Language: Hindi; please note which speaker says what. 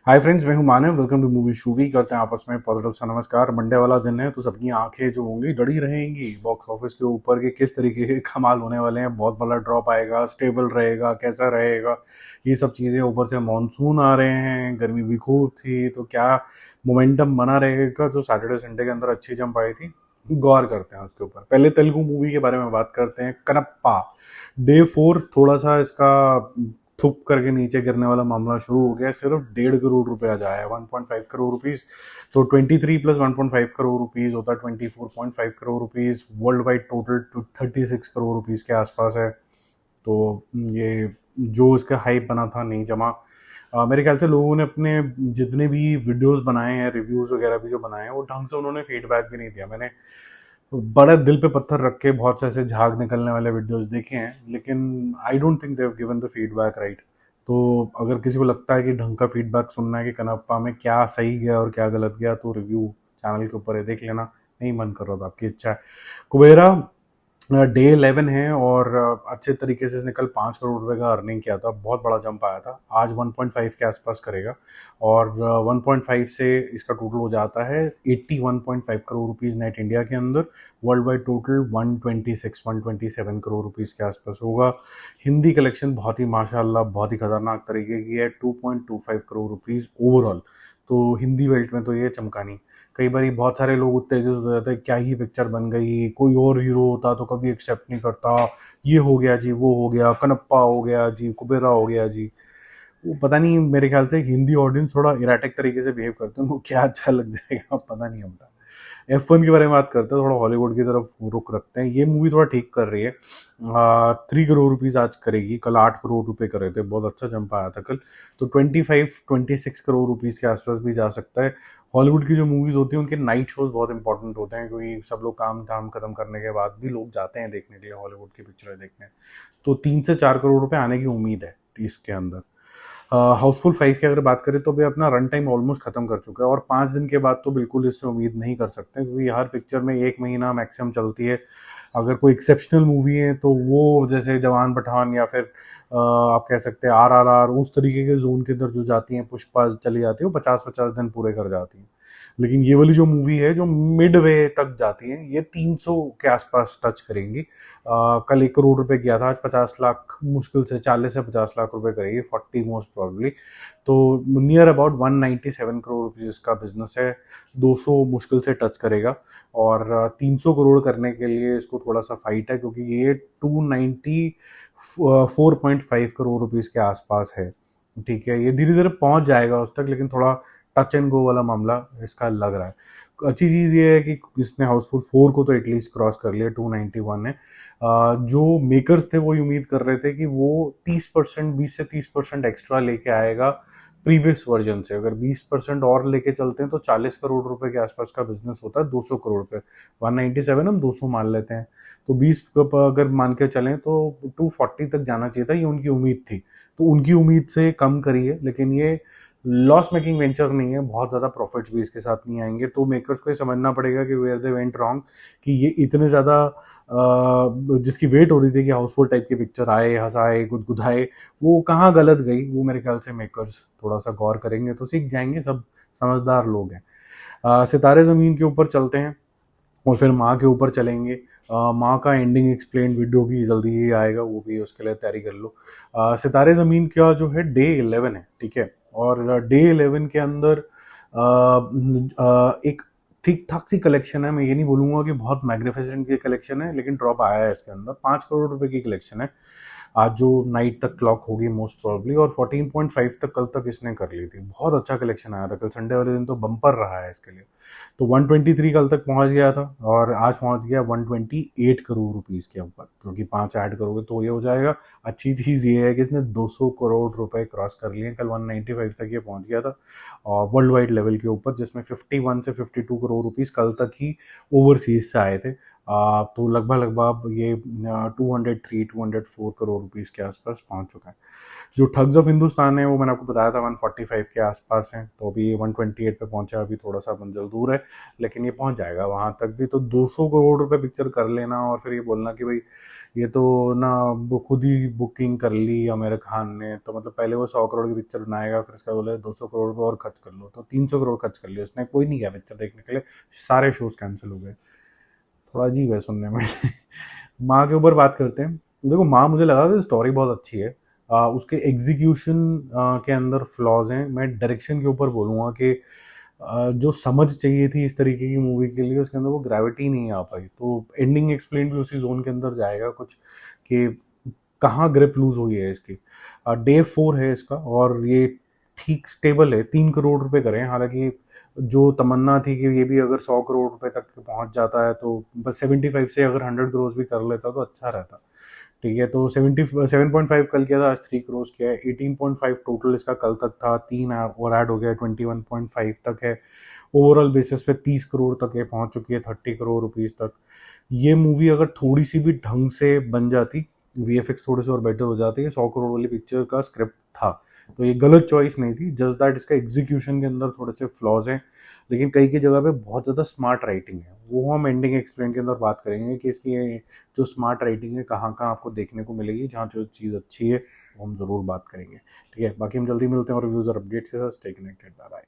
Speaker 1: हाय फ्रेंड्स, मैं हूं Manav. Welcome to movie shoovy. करते हैं आपस में पॉजिटिव सा नमस्कार। मंडे वाला दिन है तो सबकी आंखें जो होंगी जड़ी रहेंगी बॉक्स ऑफिस के ऊपर के किस तरीके के कमाल होने वाले हैं। बहुत बड़ा ड्रॉप आएगा, स्टेबल रहेगा, कैसा रहेगा, ये सब चीज़ें। ऊपर से मानसून आ रहे हैं, गर्मी भी खूब थी, तो क्या मोमेंटम बना रहेगा जो सैटरडे संडे के अंदर अच्छी जंप आई थी। गौर करते हैं उसके ऊपर। पहले तेलुगु मूवी के बारे में बात करते हैं। कनप्पा डे 4 थोड़ा सा इसका थुप करके नीचे गिरने वाला मामला शुरू हो गया। सिर्फ 1.5 करोड़ रुपए आ जाया है, 1.5 करोड़ रुपीज। तो 23 प्लस 1.5 करोड़ रुपीज होता है 24.5 crore rupees. World wide total 36 crore rupees के आसपास है। तो ये जो इसका हाइप बना था नहीं जमा। मेरे ख्याल से लोगों ने अपने जितने भी वीडियोस बनाए हैं, रिव्यूज वगैरह भी जो बनाए हैं, वो ढंग से उन्होंने फीडबैक भी नहीं दिया। मैंने बड़ा दिल पे पत्थर रख के बहुत से ऐसे झाग निकलने वाले वीडियोस देखे हैं, लेकिन I don't think they have given the feedback right. तो अगर किसी को लगता है कि ढंग का फीडबैक सुनना है कि कनप्पा में क्या सही गया और क्या गलत गया, तो रिव्यू चैनल के ऊपर है, देख लेना। नहीं मन कर रहा था, आपकी इच्छा है। कुबेरा डे 11 है और अच्छे तरीके से इसने कल 5 करोड़ रुपए का अर्निंग किया था। बहुत बड़ा जंप आया था। आज 1.5 के आसपास करेगा और 1.5 से इसका टोटल हो जाता है 81.5 करोड़ रुपीस नेट इंडिया के अंदर। World wide total 127 crore rupees के आसपास होगा। हिंदी कलेक्शन बहुत ही माशाल्लाह बहुत ही खतरनाक तरीके की है, 2.25 करोड़ रुपीस ओवरऑल। तो हिंदी बेल्ट में तो ये चमकानी। कई बार बहुत सारे लोग उत्तेजित हो जाते हैं, क्या ही पिक्चर बन गई, कोई और हीरो होता तो कभी एक्सेप्ट नहीं करता, ये हो गया जी, वो हो गया, कनप्पा हो गया जी, कुबेरा हो गया जी। वो पता नहीं, मेरे ख्याल से हिंदी ऑडियंस थोड़ा इराटिक तरीके से बिहेव करते हैं, उनको क्या अच्छा लग जाएगा पता नहीं होता। F1 के बारे में बात करते हैं, थोड़ा हॉलीवुड की तरफ रुख रखते हैं। ये मूवी थोड़ा ठीक कर रही है। 3 करोड़ रुपीज आज करेगी। कल 8 करोड़ रुपए कर रहे थे, बहुत अच्छा जंप आया था कल। तो 26 करोड़ रुपीज के आसपास भी जा सकता है। हॉलीवुड की जो मूवीज होती हैं उनके नाइट शोज बहुत इंपॉर्टेंट होते हैं, क्योंकि सब लोग काम धाम खत्म करने के बाद भी लोग जाते हैं देखने के लिए हॉलीवुड की पिक्चरें देखने। तो 3 से 4 करोड़ रुपए आने की उम्मीद है इसके अंदर। हाउसफुल 5 की अगर बात करें तो भी अपना रन टाइम ऑलमोस्ट खत्म कर चुका है और 5 दिन के बाद तो बिल्कुल इससे उम्मीद नहीं कर सकते, क्योंकि हर पिक्चर में 1 महीना मैक्सिमम चलती है। अगर कोई एक्सेप्शनल मूवी है तो वो जैसे जवान पठान या फिर आप कह सकते हैं RRR, उस तरीके के जोन के अंदर जो जाती हैं, पुष्पा चली जाती है, वो 50-50 दिन पूरे कर जाती हैं। लेकिन ये वाली जो मूवी है जो मिड वे तक जाती है, ये 300 के आसपास टच करेंगी। कल 1 करोड़ रुपए किया था, आज 50 लाख, मुश्किल से 40 से 50 लाख रुपए करेगी, 40 मोस्ट प्रॉब्ली। तो नियर अबाउट 197 करोड़ रुपीज इसका बिजनेस है। 200 मुश्किल से टच करेगा और 300 करोड़ करने के लिए इसको थोड़ा सा फाइट है, क्योंकि ये 294.5 करोड़ रुपीज के आसपास है। ठीक है, ये धीरे धीरे पहुंच जाएगा उस तक, लेकिन थोड़ा टच एंड गो वाला मामला इसका लग रहा है। अच्छी चीज़ ये है कि इसने हाउसफुल 4 को तो एटलीस्ट क्रॉस कर लिया, 291 है। जो मेकर्स थे वो उम्मीद कर रहे थे कि वो 30%, 20 से 30% एक्स्ट्रा लेके आएगा प्रीवियस वर्जन से। अगर 20% और लेके चलते हैं तो 40 करोड़ रुपए के आसपास का बिजनेस होता है 200 करोड़ पे। 197 हम 200 मान लेते हैं, तो 20 अगर मान के चलें तो 240 तक जाना चाहिए था, ये उनकी उम्मीद थी। तो उनकी उम्मीद से कम करी है, लेकिन ये लॉस मेकिंग वेंचर नहीं है, बहुत ज़्यादा प्रॉफिट्स भी इसके साथ नहीं आएंगे। तो मेकर्स को ये समझना पड़ेगा कि वेयर दे वेंट रॉन्ग, कि ये इतने ज़्यादा जिसकी वेट हो रही थी कि हाउसफुल टाइप की पिक्चर आए, हंसाए, गुदगुदाए, वो कहाँ गलत गई। वो मेरे ख्याल से मेकर्स थोड़ा सा गौर करेंगे तो सीख जाएंगे, सब समझदार लोग हैं। सितारे ज़मीन के ऊपर चलते हैं और फिर माँ के ऊपर चलेंगे। माँ का एंडिंग एक्सप्लेन वीडियो भी जल्दी ही आएगा, वो भी उसके लिए तैयारी कर लो। सितारे ज़मीन का जो है डे 11 है, ठीक है। और डे 11 के अंदर एक ठीक ठाक सी कलेक्शन है। मैं ये नहीं बोलूँगा कि बहुत मैग्निफिसेंट की कलेक्शन है, लेकिन ड्रॉप आया है इसके अंदर। 5 करोड़ रुपए की कलेक्शन है आज, जो नाइट तक क्लॉक होगी मोस्ट प्रॉब्ली। और 14.5 तक कल तक इसने कर ली थी। बहुत अच्छा कलेक्शन आया था कल संडे वाले दिन, तो बम्पर रहा है इसके लिए। तो 123 कल तक पहुंच गया था और आज पहुंच गया 128 करोड़ रुपीस के ऊपर, क्योंकि 5 ऐड करोगे तो ये हो जाएगा। अच्छी चीज़ ये है कि इसने 200 करोड़ रुपए क्रॉस कर लिए। कल 195 तक ये पहुंच गया था और वर्ल्ड वाइड लेवल के ऊपर, जिसमें 51 से 52 करोड़ रुपीस कल तक ही ओवरसीज से आए थे। तो लगभग लगभग ये 204 के आसपास पहुंच चुका है। जो ठग्स ऑफ हिंदुस्तान है वो मैंने आपको बताया था 145 के आसपास है, तो अभी ये 128 पे पहुंचा, अभी थोड़ा सा मंजिल दूर है, लेकिन ये पहुंच जाएगा वहां तक भी। तो 200 करोड़ रुपए पिक्चर कर लेना और फिर ये बोलना कि भाई ये तो ना खुद ही बुकिंग कर ली आमिर खान ने, तो मतलब पहले वो 100 करोड़ की पिक्चर बनाएगा, फिर इसका बोले 200 करोड़ रुपए और खर्च कर लो, तो 300 करोड़ खर्च कर लिया उसने, कोई नहीं गया पिक्चर देखने के लिए, सारे शोज कैंसिल हो गए। थोड़ा अजीब है सुनने में। माँ के ऊपर बात करते हैं। देखो माँ मुझे लगा कि स्टोरी बहुत अच्छी है, उसके एग्जीक्यूशन के अंदर फ्लॉज हैं। मैं डायरेक्शन के ऊपर बोलूँगा कि जो समझ चाहिए थी इस तरीके की मूवी के लिए उसके अंदर वो ग्रेविटी नहीं आ पाई, तो एंडिंग एक्सप्लेन भी उसी जोन के अंदर जाएगा कुछ कि कहाँ ग्रिप लूज हुई है इसकी। डे 4 है इसका और ये ठीक स्टेबल है, 3 करोड़ रुपए करे हैं। हालांकि जो तमन्ना थी कि ये भी अगर 100 करोड़ रुपए तक पहुंच जाता है तो बस 75 से अगर 100 करोड़ भी कर लेता तो अच्छा रहता। ठीक है, तो 7.5 कल किया था, आज 3 करोड़ किया है। 18.5 टोटल इसका कल तक था, 3 और ऐड हो गया, 21.5 तक है। ओवरऑल बेसिस पे 30 करोड़ तक ये पहुंच चुकी है, 30 करोड़ रुपीज तक। ये मूवी अगर थोड़ी सी भी ढंग से बन जाती, वीएफएक्स थोड़े से और बेटर हो जाते, ये 100 करोड़ वाली पिक्चर का स्क्रिप्ट था। तो ये गलत चॉइस नहीं थी, जस्ट दैट इसका एग्जीक्यूशन के अंदर थोड़े से फ्लॉज हैं, लेकिन कई की जगह पे बहुत ज़्यादा स्मार्ट राइटिंग है। वो हम एंडिंग एक्सप्लेन के अंदर बात करेंगे कि इसकी जो स्मार्ट राइटिंग है कहाँ कहाँ आपको देखने को मिलेगी, जहाँ जो चीज़ अच्छी है वो हम ज़रूर बात करेंगे। ठीक है, बाकी हम जल्दी मिलते हैं और रिव्यूज़ और अपडेट्स के साथ। Stay connected, bye bye.